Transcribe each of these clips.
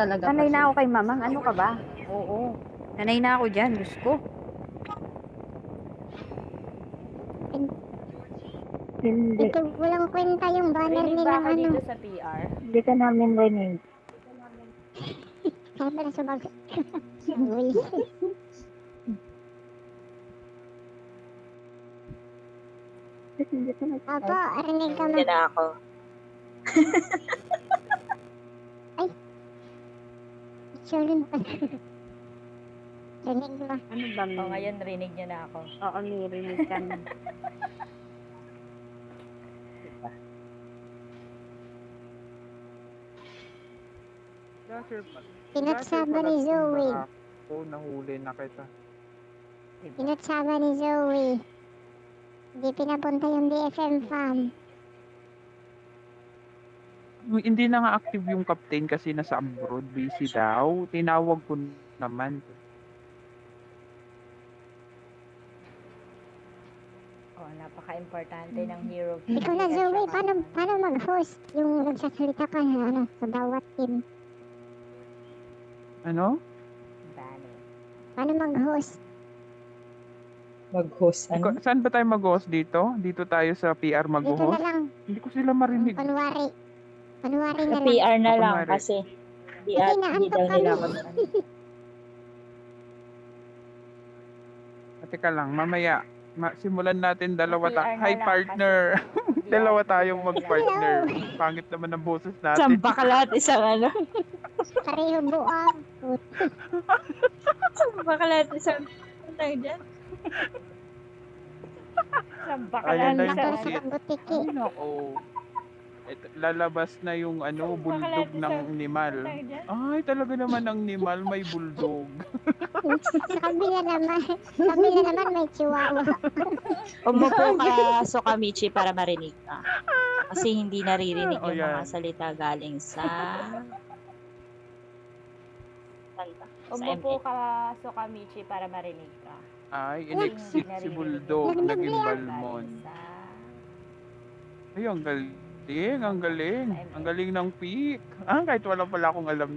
talaga Sanay kasi. na ako kay Mamang. Ano ka ba? Oo. Sanay na ako dyan. Diyos ko. Hindi. Ito, walang kwenta yung banner Rinig ba nilang ako ano. dito sa PR? Hindi ka namin rinig. Kaya pala sumagot. Uy. Hindi ka nag- Opo, rinig ka Hindi na ako. Sorry pa. Rinig mo. Ano ba, May? Ngayon rinig niya na ako. Oo, may rinig ka na. Pinagsama ni Zoe. Ako, nahuli na kita. Pinagsama ni Zoe. Hindi pinapunta yung DFM farm. Hindi na nga active yung captain kasi nasa abroad. Busy daw. Tinawag ko naman. Napaka-importante ng hero. Ikaw na Zoe, paano mag-host yung nagsasalita ka na ano, sa bawat team? Ano? Bani. Paano mag-host? Mag-host. Saan ba tayo mag-host dito? Dito tayo sa PR Dito na mag-host? lang, Hindi ko sila marinig. Kunwari na Sa lang. PR na lang Kunwari. kasi di Kasi daw naantok nila kami. ako. Teka lang, mamaya. Simulan natin dalawa PR na Hi lang partner. kasi Dalawa di tayong daw nila- mag-partner. Pangit naman ang boses natin. Isang bakalat, isang ano. Pareho buang. Isang bakalat, isang tawag dyan. Isang Ayan bakalan na sa yung Bakla pusit. sa butiki. Ay, nako. Lalabas na yung buldog ng animal. Ay, talaga naman ang animal may buldog. Sa kabila naman may chihuahua. Umupo ka, Sokamichi, para marinig ka. Kasi hindi naririnig Oh, yung mga yan. salita galing sa... Santa. Sa Umupo MA. ka, Sokamichi, para marinig ka. Ay, inexit si buldog. Naging balmon. Ay, ang galing. Ang galing. Ang galing ng peak. Kahit wala pala akong alam.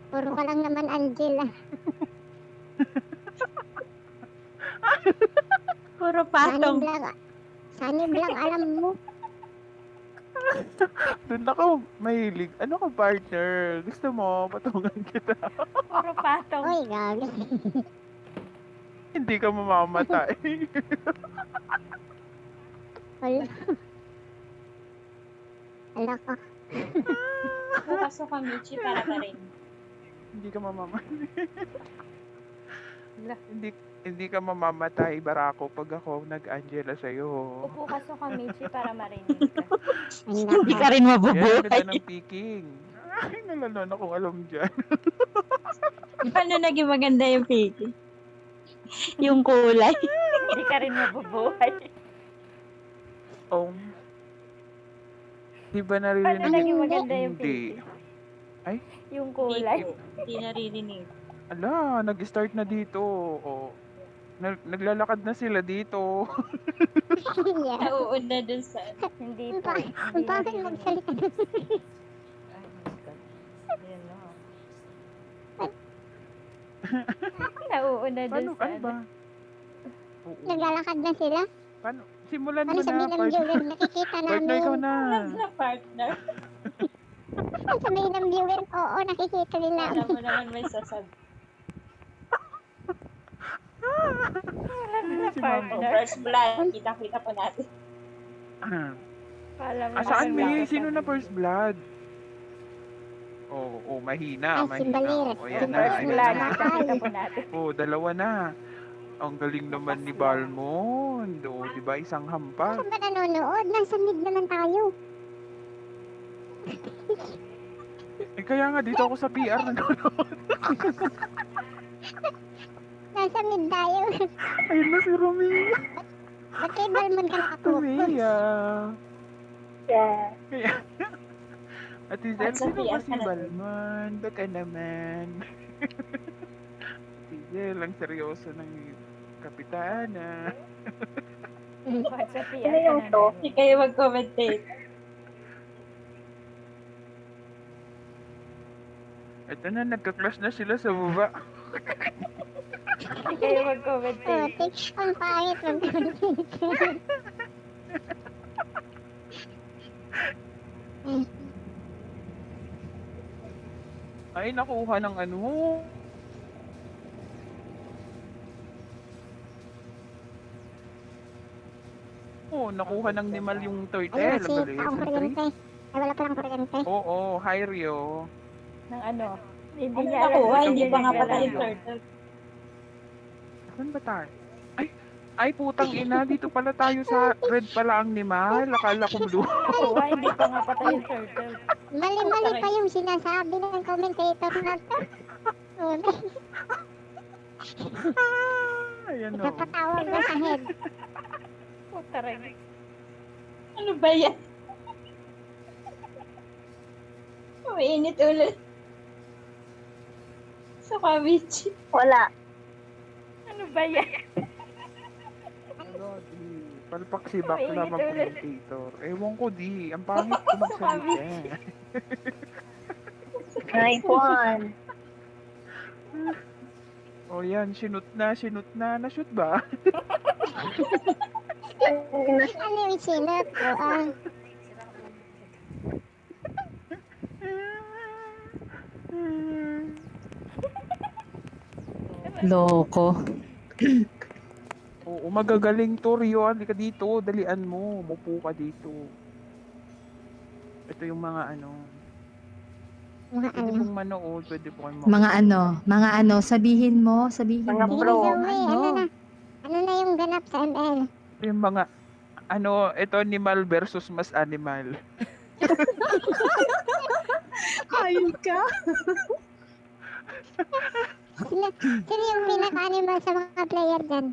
Puro ka lang naman Angela. Puro patong. Sanib lang alam mo. Doon ako mahilig. Ano ka partner? Gusto mo? Patungan kita. Puro patong. Oy, gabi. Hindi ka mamamatay. Wala. Ala ka. Bukas Sokamichi para marinig. Hindi ka mamamatay. hindi ka mamamatay, Barako, pag ako nag-Angela sa'yo. Upo ka, Sokamichi, para marinig ka. Hindi ka rin Yan, mabubuhay. ang ganda ng peking. Ay, nalalala akong alam dyan. Paano naging maganda yung piki? Yung kulay. Hindi ka rin mabubuhay. Oh. Di ba Paano naririnig? naging maganda yung Hindi. piki? Yung kulay. Hindi naririnig. Ala, nag-start na dito. Oh. Naglalakad na sila dito. Yeah. Nauun na dun sa... Hindi Ang po. pa- Ang bakit magsalita na. Ay, my God. Ayan na. Nauuna dun Paano, sa ano ba? Oo. Naglalakad na sila. Paano? Simulan Ano mo sabihin na, ng partner. viewer? Nakikita Partner, namin. ikaw na. Na partner. Ano sabihin ng viewer? Oo, nakikita nila. Alam mo naman may sasabi. Si partner. Mama. First blood, kita-kita po natin. Kala mo Saan naman may? bakit Sino na sabi- first blood? mahina, Si mahina. Baliret. Oh, Si yan na, First ayan blood, na. kita po natin. Oh, dalawa na. Ang galing naman ni Balmond. Oh, di ba? Isang hampas. Saan ba nanonood? Nasa mid naman tayo. Kaya nga, dito ako sa PR nanonood. Nasa mid tayo. Ayun na si Romeo. Ba't kay Balmond ka nakatutok? Romeo. Yeah. Kaya... At Giselle, At sa sino ba PR si ka na. Balmond? Baka naman. Giselle, ang seryoso ng kapitana. Bakit sa PR Ano ka yung to? nanonood? Hindi kayo mag-commentate. Ito na, nagka-clash na sila sa baba. Hindi kayo mag-commentate. Putik, ang pangit mag-commentate. Ay, nakuha ng ano. Oh, nakuha ng Nimal yung turtle. Ayun, Ang si galing. Paong Kuryente. Ay, wala palang kuryente. Oo, hi Rio. Ng ano. Hindi Ano niya alam nakuha? kung Hindi pa nga niya patay yung alam. turtle. Saan ba tayo? Ay, putang ina. Dito pala tayo sa red pala ang Nimal. Akala ko blue. Nakuha, hindi pa nga patay yung turtle. Mali-mali pa yung sinasabi ng commentator na to. Ayan o. Napatawag na sa head. Puta rin. Ano ba yan? Umiinit ulit. Sa Kamichi. Wala. Ano ba yan? Palpak si Bakla Mainit mag-commentator. Ewan ko di. Ang pangit ko magsalita. Nice one. O yan, sinut na. Na-shoot ba? Ano yung sinot ko? Loko. Oo, magagaling to, Rio. Halika dito. Dalian mo. Mupo ka dito. Ito yung mga ano. Mga Pwede ano? pong manood. Pwede po kayo Mga ano, sabihin mo. Mga Sige, pro. Zoe, ano na? Ano na yung ganap sa ML? Yung mga, ano, ito animal versus mas animal. Ayun ka. Sino yung pinaka-animal sa mga player dyan?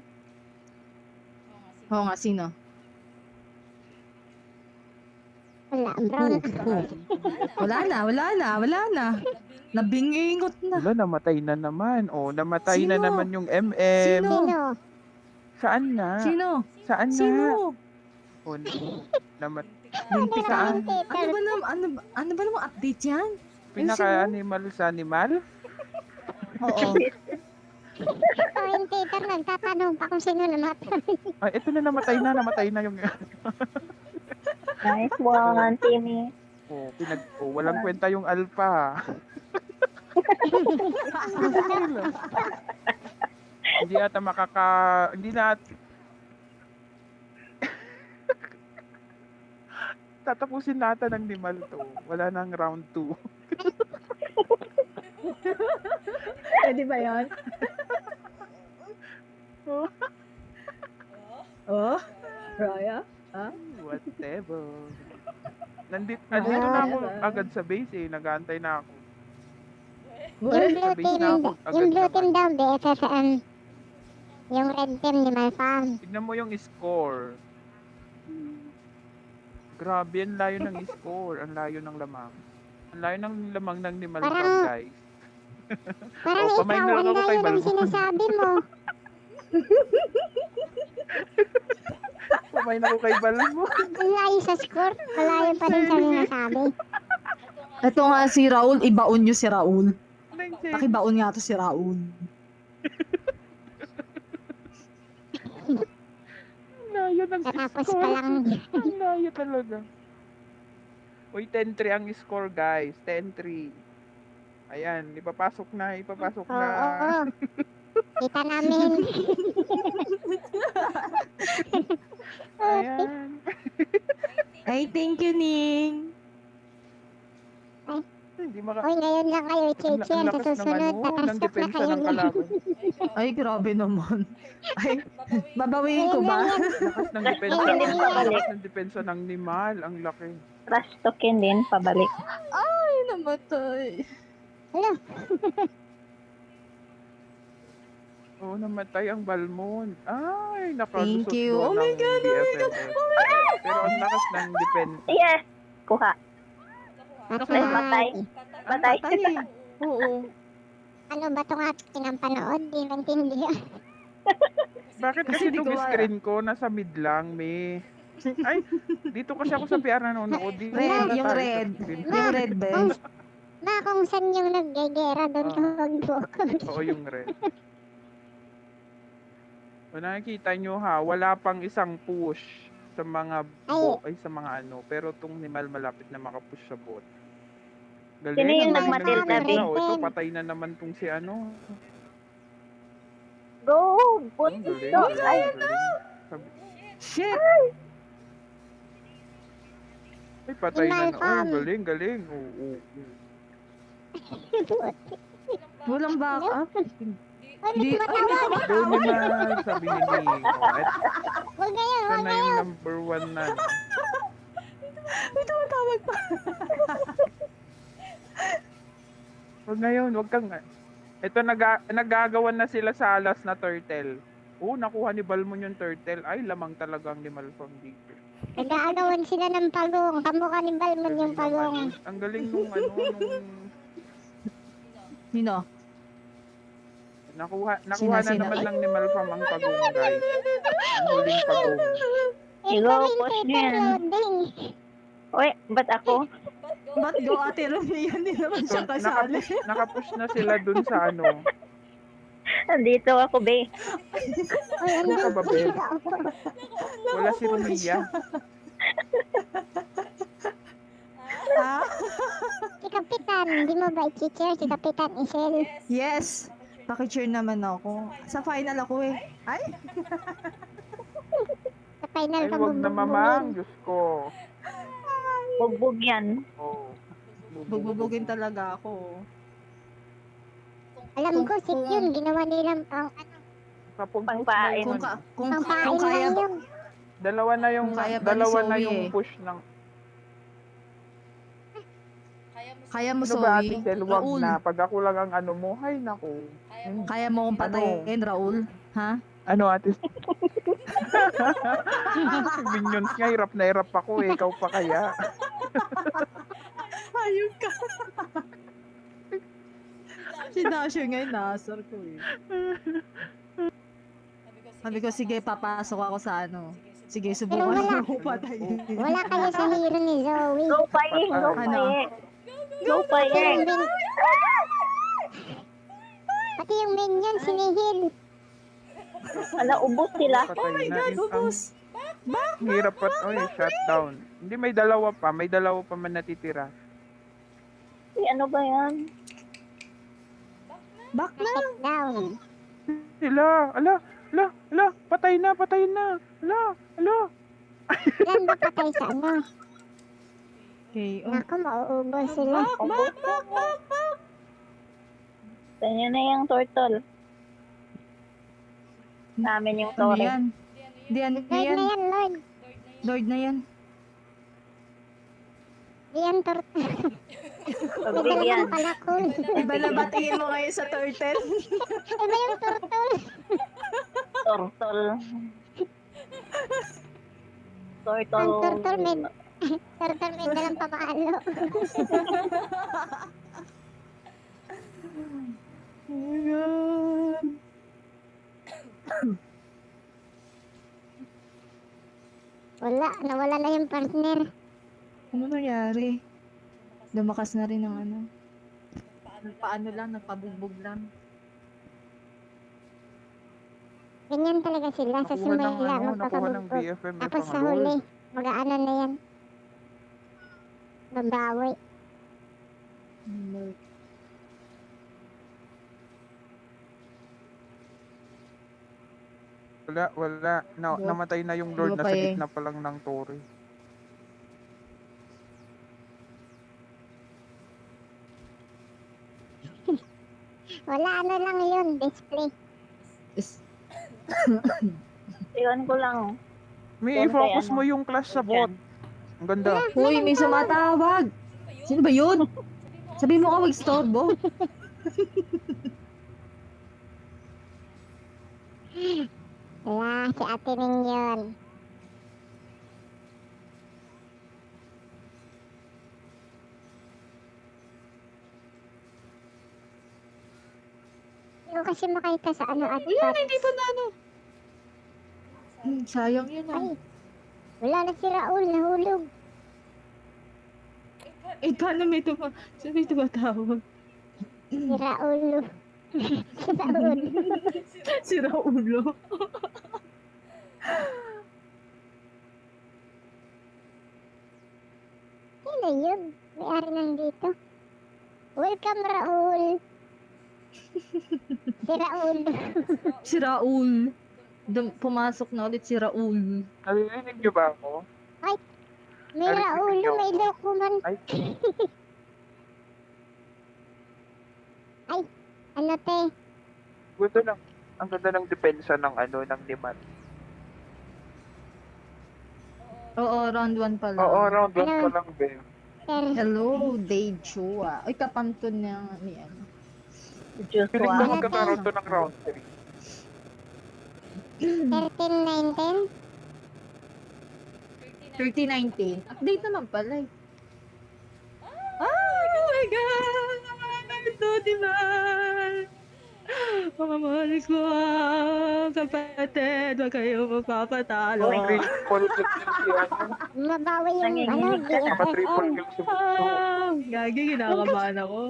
Oo nga, sino? Wala, bro. Wala na. Nabingingot na. Wala, namatay na naman. O, namatay na Sino? naman yung MM. Sino? Sino? Saan na? Sino? Saan na? Sino? O, namat Lintik ka. Commentator. Ano ba namang update yan? pinaka-animal sa animal? Oo. Commentator nagtatanong pa kung sino namatay. Ay, ito na namatay na yung... Nice one, Timmy. walang kwenta yung alpha. Hindi ata hindi na tatapusin natin ng Nimal to. Wala nang round 2. Pwede ba yan? Oh? Raya? Whatever. Nandito na ako agad sa base eh. Nag-aantay na ako. Yung blue Sabihin team, na ako, agad yung blue team naman. daw, BFFM. Yung red team ni Malfarm. Tignan mo yung score. Grabe, ang layo ng score. Ang layo ng lamang. Ang layo ng lamang ng Nimal Parang- Farm, guys. Parang Oh, pamain ikaw, na lang ang ako kay layo ng Balbon. sinasabi mo. Kumain ako kay Balmo. Ang layo sa score, malayo pa rin sa sinasabi. Ito nga si Raul, ibaon nyo si Raul. Pakibaon nga to si Raul. Layo ng Tapos score. pa lang, Ang layo talaga. Uy, 10-3 ang score, guys. 10-3. Ayan, ipapasok na. oo. Kita namin. Ayan. Ay, thank you, Ning. Hindi maka... Uy, ngayon lang kayo Ang i-change ang yan. Sa lakas ng susunod, ng tatasok na depensa kayo ng niyan. kalaban. Ay, grabe naman. Ay, babawiin ko Ngayon ba? lang yan. Lakas ng depensa. Hindi Ang pabalik. lakas ng depensa ng Nimal. Ang laki. Trash token din, pabalik. Ay, namatay. Oo, namatay ang Balmon. Ay, nakalusot Thank you. doon Oh my ng God, oh my God, BFF. Pero ang lakas ng depensa. Yes! Kuha. Patay. Patay. Patay. Patay eh. Oo. Ano ba itong ating ang panood? Di maintindihan. Bakit Kasi kasi di ko itong ma- screen ko nasa mid lang, may... Ay, dito kasi ako sa PR nanonood. Di Red, wala yung tayo sa red. screen. Yung red best. Ma, kung saan yung naggegera, doon ka Ah. mag-focus. Oo, yung red. Kung nakikita nyo ha, wala pang isang push sa mga sa mga ano. Pero tong Nimal malapit na makapush sa bot. Galing. Sino yung ang galing nagmatil, ng defense Gabi? na, oh. Ito, patay na naman tong si ano. Go! Put Ang it galing, down. Ay, galing. Sabi, Shit! ay, patay na na. Oh, Malcolm. galing, galing. Oo. Walang backup. Uy, Di- may ay, may tumatawag. Go Nimal, sabi ni Nico. At Huwag ngayon, ito huwag na ngayon. yung number 1 na. May tumatawag pa. Huwag ngayon, huwag kang... Ito, nagagawan na sila sa alas na turtle. Oo, nakuha ni Balmon yung turtle. Ay, lamang talagang ni Malcolm dito. Nag-aagawan sila ng pagong. Kamukha ni Balmon yung pagong. Ang galing nung ano, nung... Nino? Nakuha Sina? na naman ng ni Malcolm ang pagong, guys. Ang huling pagong. Go, push nyo yan. Loading. Uy, ba't ako? Ba't go ate Romeo? Hindi naman So, siya kasali. nakapush na sila dun sa ano. Andito ako, be. Uy, Ano ka ba, Bel? ako. Wala si Romia. Ah? Si Kapitan, hindi mo ba i-cheer si Kapitan Isel? Yes. Pakicheer naman ako. Sa final ako eh. Ay? Sa final Ay, ka wag na mamang. Diyos ko. Bugbog yan. Oh. Bugbubugin talaga ako. Alam ko, sit yun. Ginawa nilang pang Kapag Pangpain. Kung pampain kaya lang ba, yun. Dalawa na yung Kung kaya ba ni dalawa na Zoe yung eh. push ng kaya mo ano ba, Ate Zoe? Kel, wag Raul. na. Pag ako lang ang ano mo, hay nako. Kaya mo kong patayin, Raul? Ha? Ano, Ate? Si Minions nga, hirap na hirap ako eh. Ikaw pa kaya. Ayun ka. Si Dasher nga yung nasar ko eh. Sabi ko, sige, papasok ako sa ano. Sige, Pero subukan wala. mo patayin. Wala kayo sa hero ni Zoe. Go, Paye. Go, Ano? Paye. Go, Pati Paye. yung Pati yung minion, sinihil. Ala, ubos sila. Patay Oh my na. God, ubos. Ang hirap pa. Oy, shutdown. Hindi, may dalawa pa. May dalawa pa man natitira. Uy, ano ba yan? Back na. Shut down. Sila. Ala. Patay na. Ala. Ilan ba patay sa ano? Okay, oh. Naku, mauubos sila. Back. Saan na yung turtle? Namin yung Ano sorry. yan? Hindi, ano Lord na yan? yan, Lord. Lord na yan. Diyan, turtle. Pagbigyan. Pala cool. Iba na batingin mo ngayon sa turtle. Iba yung turtle. Turtle. Ang turtle may... Turtle may dalang pamalo. Oh my God. Nawala na yung partner. Ano nangyari? Lumakas na rin ang ano. Nagpaano lang, nagpabugbog lang. Ganyan talaga sila sa Nakuha ng simula, ano, nakuha ng magpapabugbog. BFM na Tapos sa pangalawa. huli, mag-aano na yan. Babawi. Wala. Namatay na yung Lord Wala na pa sa eh. gitna pa lang ng tore. Wala, ano lang yun, display. Iwan ko lang. May Yan i-focus kay ano. mo yung clash sa bot. Ang ganda. Uy, may sumatawag! Sino ba yun? Sabi mo ka mag-storbo. Wala, si Ate Minion. Hindi ko kasi makita sa ano at Ayan, hindi pa na ano. Sayang yun ah. Ay, wala na si Raul, nahulog. Eh, paano may saan may tumatawag? Sira ulo. Sira ulo. Sira ulo. Sino yun? May-ari nandito. Welcome, Raul. Si Raul. Si Raul. Pumasok na ulit si Raul. Narinig niyo ba ako? May Narinig Raul, niyo may ako? lokuman. Ay, Ano te? ganda lang. Ang ganda ng depensa ng ng Liman. Oo, round 1 pa lang. Oo, round 1 Ano? pa lang, be. Sir, Hello, Daychua. Ay, kapamton niya ni ano. Piling ko Joshua. magkakaroon to ng round 3. 13-19. 3019. Update naman pala eh. Ay, oh my God! Ito, diba? Mga mahal ko, kapatid, wag kayo magpapatalo. Oh, triple kill si Mabawi yung Nanginginig ka na. Naka-triple BFFM. kill si Bunso. Gagi, kinakabahan ako.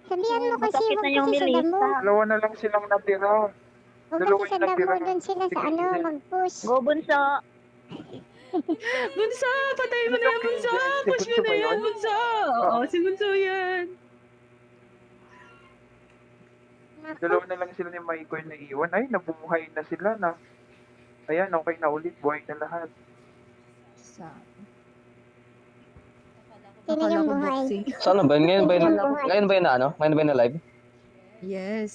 Sabihan mo kasi, Masakit wag na yung kasi sa Melissa. damo. Dalawa na lang silang natira. Wag Dalawa kasi sa yung natira. damo, doon sila sa ano, mag-push. Go, Bunso. Bunso, patay mo na yan, Bunso! Si Push mo Bunso na ba yan, yun? Bunso! Oo, si Bunso yan. Dalawa na lang sila ni Michael na iwan. Ay, nabuhay na sila na. Ayan, okay na ulit. Buhay na lahat. Sa... Sino Akala yung ko buhay? boxing. Saan na ba yun? Ngayon ba yun? Sino yung buhay? Ngayon ba yun na ano? Ngayon ba yun na live? Yes.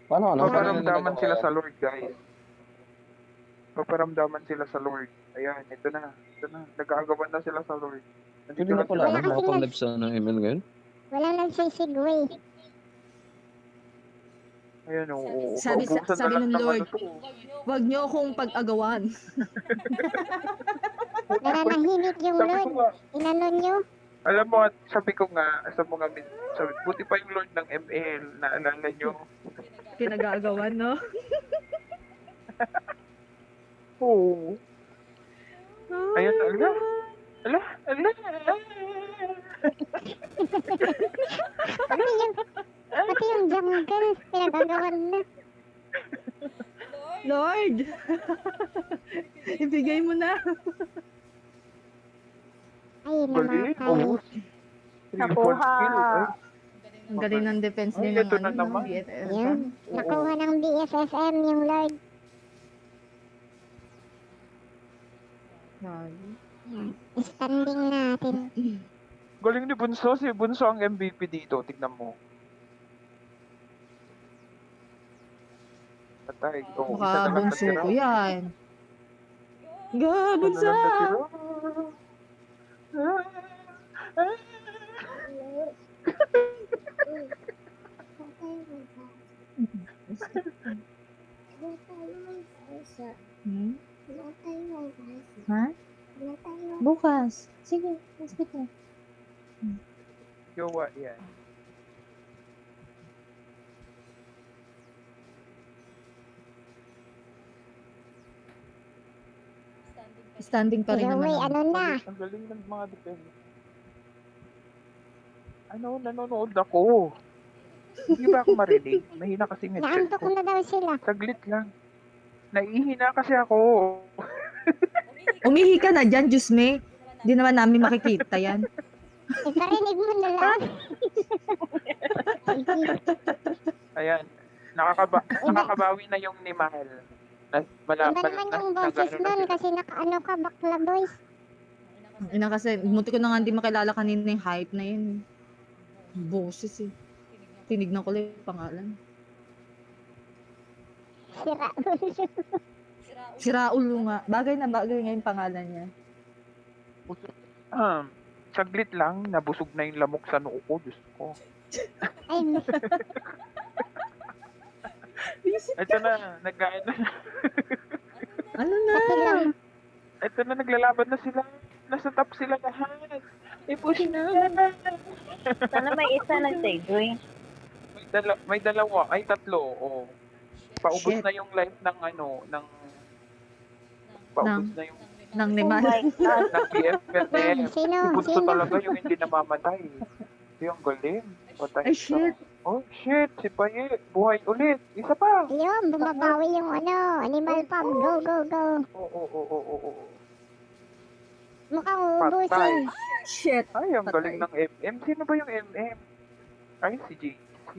Paano ano? Paparamdaman sila sa Lord, guys. Paparamdaman sila sa Lord. Ayan, ito na. Ito na. Nag-aagawan na sila sa Lord. Nandito Hindi na lang pala sila. ano? Wala kasi Nakapag-live sa ng email ngayon? Walang nagsisigway. Ayan, oo. Sabi Paubusan sabi na lang ng ng Lord, ano to. wag niyo akong pag-agawan. Nananahimik yung Sabi ko Lord. nga, Inano nyo? alam mo, sabi ko nga, sa mga sabi, buti pa yung Lord ng ML, naalala nyo. Pinag-aagawan, no? Oo. Ayan, ala. Ala, ala. Pati yung jungle, pinagagawan na. Lord! Ibigay mo na. Ay, Galing, namatay. oo. Triple Nakuha. kill. Ay, Ang galing ng defense Ay, din ng ito na ano, naman. ng BFF. Yun. Nakuha ng BFFM yung Lord. Yan. Standing natin. Galing ni Bunso. Si Bunso ang MVP dito. Tignan mo. Patay. Oo, isa Mukha na lang bunso natira. ko yan. Ga, Isa na bunso! lang natira. Hmm? Ha? Bukas. Sige, hospital. Jowa yan. Standing pa rin Pero naman. may ako. ano na. Ang galing ng mga defense. Ano, nanonood ako. Hindi ba ako marinig? Mahina kasi ng headset Naantok ko. na daw sila. Saglit lang. Naihina kasi ako. Umihi ka na dyan, Diyos me. Di naman namin makikita yan. Iparinig mo na lang. Ayan. Nakakabawi na yung ni Mahal. Iba naman yung boses nun kasi nakaano ka, bakla boys. Ina kasi, munti ko na nga hindi makilala kanina yung hype na yun. Boses eh. Tinignan ko lang yung pangalan. Sira. Si Raul nga. Bagay na bagay nga yung pangalan niya. Saglit lang, nabusog na yung lamok sa noo ko. Diyos ko. Ay, Ito na, nag-ano. Ano na? pati lang. Ito na, naglalaban na sila. Nasa top sila lahat. I-push na. Sana may isa nag-segue. May dalawa. Ay, tatlo. Oh. Paubos Shit. na yung life ng ano, ng... Paubos Ng- na yung Ng Oh Nimal. my God. Ng BFFM. Sino? Si Bunso Sino? talaga yung hindi namamatay. Yung galing. Patay Ay, siya. shit. Oh, shit. Si Paye. Buhay ulit. Isa pa. Ayun, bumabawi yung ano, animal farm. Go, go, go. Oo. Mukhang Patay. ubusin. Shit. Ay, ang Patay. galing ng MM. Sino ba yung MM? Ay, si JC.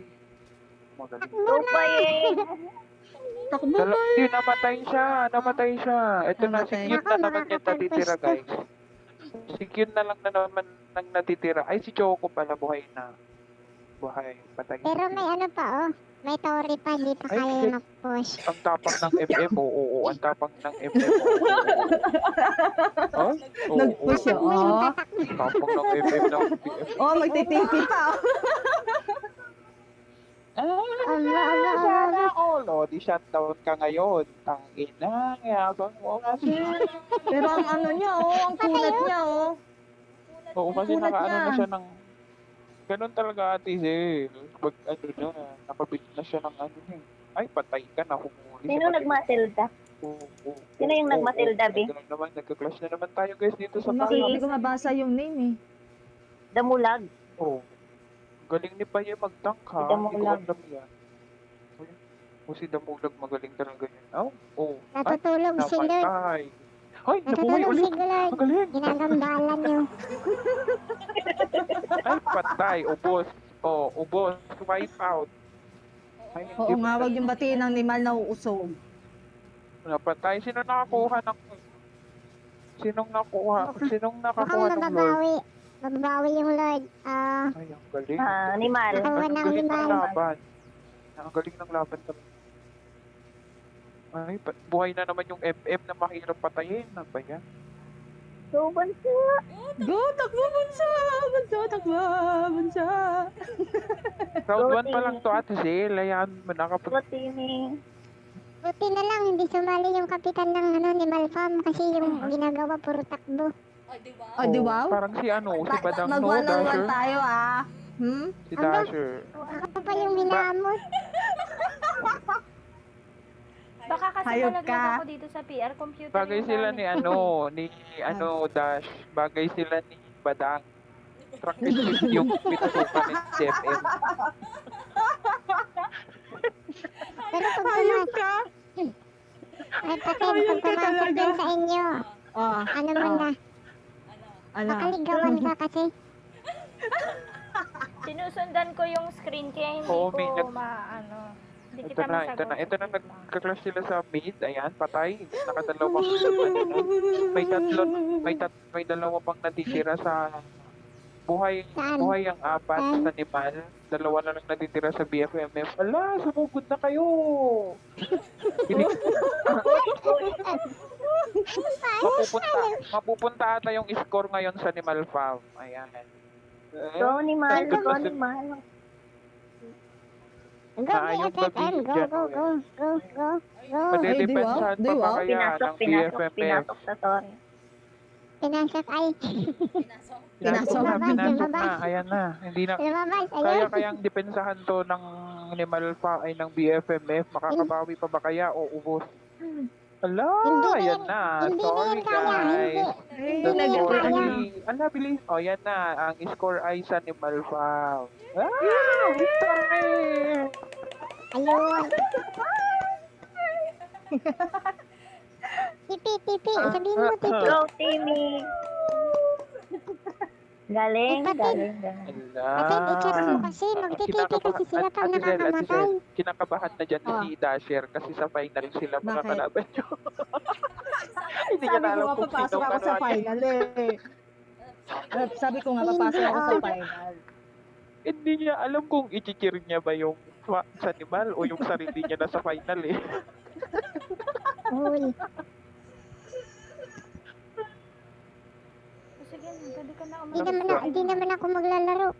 Magaling. Lupayin. Takbo. Hindi, namatay siya. Ito na, si Namatay. Cute na naman yung natitira, guys. Si Cute na lang na naman nang natitira. Ay, si Choco pala, buhay na. Buhay, patay. Pero may ano pa, oh. May tori pa, hindi pa Ay, kaya shit. mag-push. Ang tapang ng MM, oo, ang tapang ng MM, oo. Ay, oo, Nag-push siya. Takbo yung Oh. tatakbo. Tapang ng MM ng BF. Oh, magtitipi pa. Sana all, oh, di shutdown ka ngayon. Tangin na, yabang mo kasi. Pero ang ano niya, oh. Ang kunat niya, oh. Oo, kasi Kulat nakaano niya. na siya ng... Ganun talaga ate Zel. Pag ano na, nakabit na siya ng ano eh. Ay, patay ka na, humuli. Sino nagmatilda? Sino yung nagmatilda, Bi? Ganun naman, nagka-clash na naman tayo guys dito sa Hindi bahay. ko mabasa yung name, eh. Damulag. Oo. Galing ni Paye mag-tank ha. Si Hindi ko Damulag. alam yan. O si Damulag magaling talaga yan. Oh, oh. Ay, Natutulog si Lord. namatay. Ay, nabuhay Natutulog si ulit. Lord. Magaling. Ginagambalan niyo. Ay, patay. Ubos. Oh, ubos. Wipe out. Ay, Oo hindi nga, pa- wag yung batiin ng Nimal na uusog. Napatay. Sino nakakuha ng... Sinong nakuha? Sinong Mukhang nakakuha ng Lord? mababawi. Mababawi yung Lord. Ah, Ay, ang galing. Animal. Nakuha Ang ng galing ng limal. laban. Ang galing ng laban talaga. Ay, buhay na naman yung MM na mahirap patayin. Ano ba yan? So, bansa. Go, takbo, bansa! Bansa, takbo, bansa! Round 1 pa lang to Ate Zil. Ayan mo na kapag... Rotini. buti na lang hindi sumali yung kapitan ng ano, ni Malfam kasi yung ginagawa puro takbo. Oh, di ba? Parang si ano, si Badang no, Mag-one-on-one Dasher. tayo, ah. Hmm? Si Dasher. Ako pa yung hinamot. Baka kasi Hayop nalaglag ka. ako dito sa PR computer. Bagay yung sila gamit ni ko. ano, ni ano, Dash. Bagay sila ni Badang. Track and field yung pinasukan ni CFM. Pero pag Hayop pumasok, ka! ay patay, Hayop pag ka pumasok talaga. din sa inyo, Ah, ano mo na, ano? makaligawan ka kasi. Sinusundan ko yung screen kaya hindi Oo, ko may hindi Ito kita na, masagot. ito na nagka-clash sila sa mid. Ayan, patay. Nakadalawang ano na. May dalawa pang natitira sa buhay Saan? buhay ang apat Saan? sa Nimal. Dalawa na lang natitira sa BFMF. Ala, sumugod na kayo. Mapupunta ata yung score ngayon sa Nimal Farm. Ayan. Go, Nimal. Nandun Go, na si- Nimal. Go, Ayun, BFFM, go, dyan, go, go, go, go, go. Madedepensahan pa ba kaya ng BFMF? Pinasok sa sorry. Pinasok ay, Pinasok. Pinasok na. Ayan na. Hindi na. lumabas, Kaya ayun. kayang depensahan to ng Nimal fa ay ng BFMF. Makakabawi pa ba kaya o ubos? Ala, Hindi na ayan yan- na. hindi na Sorry yan kaya, guys. Ay, The Hindi na score kaya. ay, ala bilis. O yan na, ang score ay sa Nimal Farm. Ah, victory! Ayun. Tipi, sabihin mo, tipi. Go, Timmy. Galing, galing, galing. Ate, i-check mo Ala. kasi, magtitipi kasi sila pag Ate Zel, nakakamatay. kinakabahan na dyan Oh. si Dasher kasi sa final sila Bakit? makakalaban nyo. Hindi niya Sabi na ko alam nga kung papasok sino ako sa ano. final, eh. Sabi ko nga papasok ako sa final. Hindi niya alam kung i-cheer niya ba yung sa animal o yung sarili niya na sa final eh. Uy, Sige, pwede ka na di naman ako maglalaro.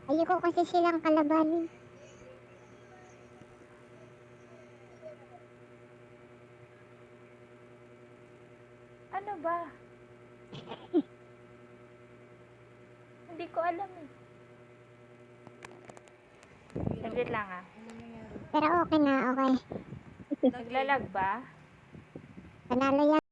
Ayoko kasi silang kalabanin. Ano ba? Hindi ko alam eh. Saglit lang ah. Pero okay na, okay. Naglalag ba? Panalo yan.